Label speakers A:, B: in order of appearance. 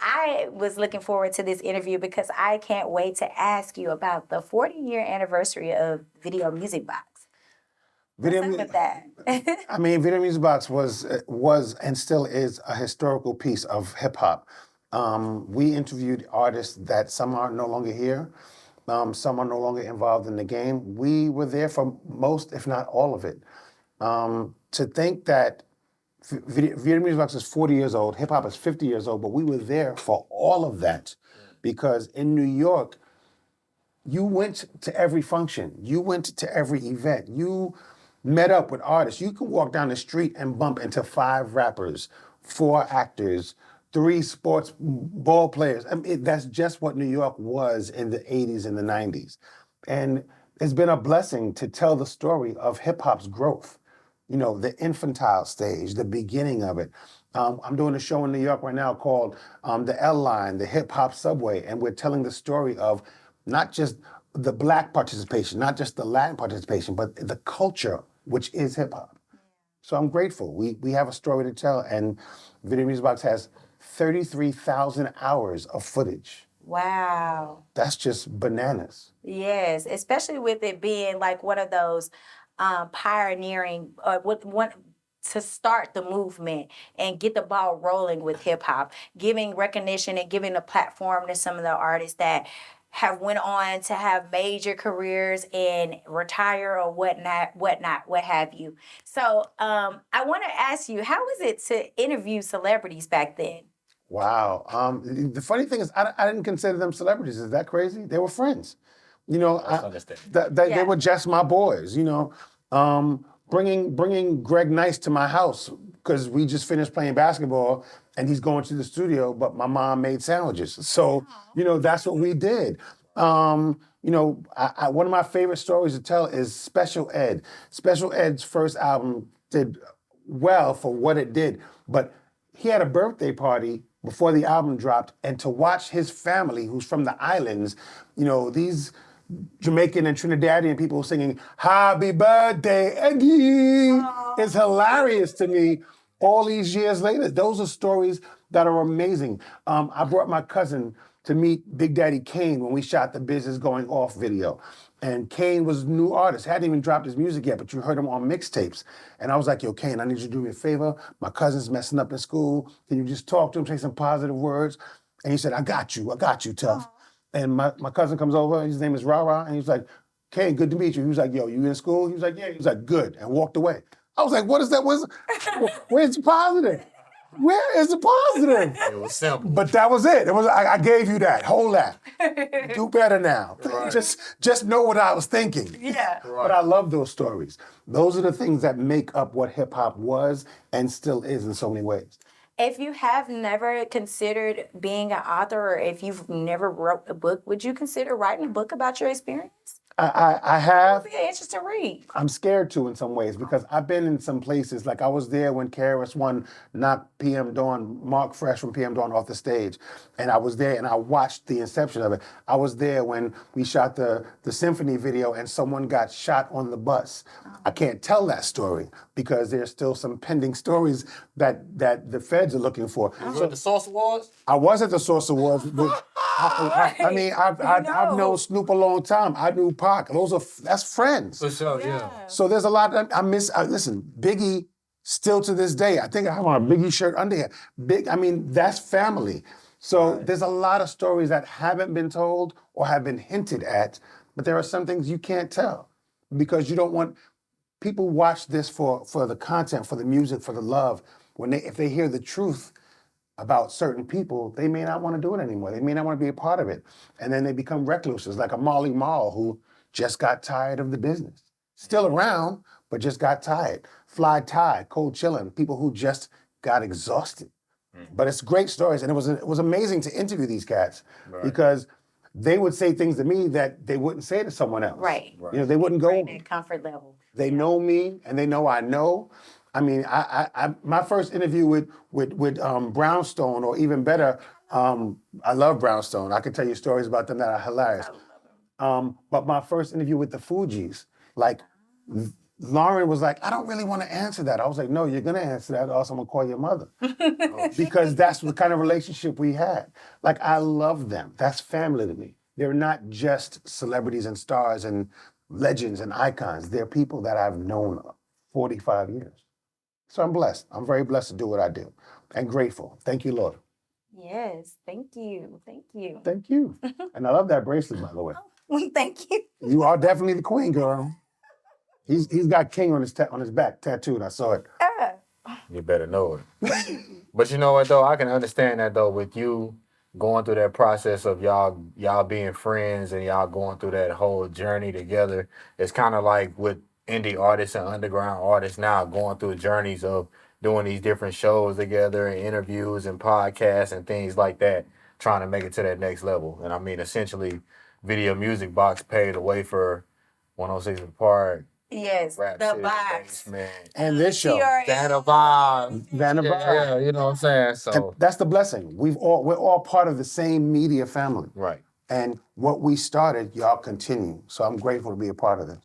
A: I was looking forward to this interview because I can't wait to ask you about the 40-year anniversary of Video Music Box.
B: Video
A: What's up with that?
B: I mean, Video Music Box was and still is a historical piece of hip hop. We interviewed artists that some are no longer here, some are no longer involved in the game. We were there for most, if not all of it. To think that Video Music Box is 40 years old, hip hop is 50 years old, but we were there for all of that because in New York, you went to every function, you went to every event, you met up with artists. You could walk down the street and bump into 5 rappers, 4 actors, 3 sports ball players. I mean, that's just what New York was in the 80s and the 90s. And it's been a blessing to tell the story of hip hop's growth. You know, the infantile stage, the beginning of it. I'm doing a show in New York right now called the L Line, the hip hop subway, and we're telling the story of not just the Black participation, not just the Latin participation, but the culture, which is hip hop. So I'm grateful. We have a story to tell, and Video Music Box has 33,000 hours of footage.
A: Wow.
B: That's just bananas.
A: Yes, especially with it being like one of those pioneering, to start the movement and get the ball rolling with hip hop, giving recognition and giving a platform to some of the artists that have went on to have major careers and retire or whatnot, what have you. So I want to ask you, how was it to interview celebrities back then?
B: Wow. The funny thing is, I didn't consider them celebrities. Is that crazy? They were friends. You know, they were just my boys. You know, bringing Greg Nice to my house because we just finished playing basketball and he's going to the studio, but my mom made sandwiches. So, you know, that's what we did. You know, one of my favorite stories to tell is Special Ed. Special Ed's first album did well for what it did, but he had a birthday party before the album dropped, and to watch his family, who's from the islands, you know, these Jamaican and Trinidadian people singing "Happy Birthday, Eddie" is hilarious to me. All these years later, those are stories that are amazing. I brought my cousin to meet Big Daddy Kane when we shot the Business Going Off video. And Kane was a new artist, hadn't even dropped his music yet, but you heard him on mixtapes. And I was like, yo, Kane, I need you to do me a favor. My cousin's messing up in school. Can you just talk to him, say some positive words? And he said, I got you, Tuff. And my cousin comes over, his name is Rara, and he's like, Kane, good to meet you. He was like, yo, you in school? He was like, yeah. He was like, good, and walked away. I was like, what is that? Where's the positive? Where is the positive?
C: It was simple.
B: But that was it. It was I gave you that. Hold that. Do better now.
C: Right.
B: Just know what I was thinking.
A: Yeah.
C: Right.
B: But I love those stories. Those are the things that make up what hip hop was and still is in so many ways.
A: If you have never considered being an author, or if you've never wrote a book, would you consider writing a book about your experience?
B: I have.
A: It would be an interesting read.
B: I'm scared to in some ways because I've been in some places, like I was there when KRS-One knocked PM Dawn, Mark Fresh from PM Dawn off the stage. And I was there and I watched the inception of it. I was there when we shot the symphony video and someone got shot on the bus. I can't tell that story because there's still some pending stories that the feds are looking for.
C: You at the Source Awards?
B: I was at the Source Awards. I mean, I've known Snoop a long time. I knew Pac. That's friends.
C: For sure, yeah.
B: So there's a lot I miss. Listen, Biggie, still to this day, I think I have on a Biggie shirt under here. That's family. So there's a lot of stories that haven't been told or have been hinted at, but there are some things you can't tell because you don't want, people watch this for the content, for the music, for the love. If they hear the truth about certain people, they may not want to do it anymore. They may not want to be a part of it. And then they become recluses, like a Marley Marl who just got tired of the business. Still around, but just got tired. Fly Tie, Cold Chillin', people who just got exhausted. But it's great stories, and it was amazing to interview these cats because they would say things to me that they wouldn't say to someone else.
A: Right.
B: You know, they wouldn't go.
A: That comfort level.
B: They know me, and they know I know. I memean, my first interview with Brownstone, or even better, I love Brownstone. I can tell you stories about them that are hilarious. But my first interview with the Fugees, like Lauryn was like, I don't really want to answer that. I was like, no, you're going to answer that, or else I'm going to call your mother. Because that's the kind of relationship we had. Like, I love them. That's family to me. They're not just celebrities and stars and legends and icons. They're people that I've known 45 years. So I'm blessed. I'm very blessed to do what I do and grateful. Thank you, Lord.
A: Yes, thank you. Thank you.
B: Thank you. And I love that bracelet, by the way.
A: Thank you.
B: You are definitely the queen, girl. He's got king on his back tattooed. I saw it.
C: You better know it. But you know what though? I can understand that though with you going through that process of y'all being friends and y'all going through that whole journey together. It's kind of like with indie artists and underground artists now going through journeys of doing these different shows together and interviews and podcasts and things like that, trying to make it to that next level. And I mean, essentially, Video Music Box paved the way for 106 Park.
A: Yes,
C: Rap
A: the
C: City,
A: vibes.
C: Basement.
B: And this show.
C: Vanta Vibes.
B: Vanta Vibes.
C: Yeah, you know what I'm saying? So
B: And that's the blessing. We're all part of the same media family.
C: right.
B: And what we started, y'all continue. So I'm grateful to be a part of this.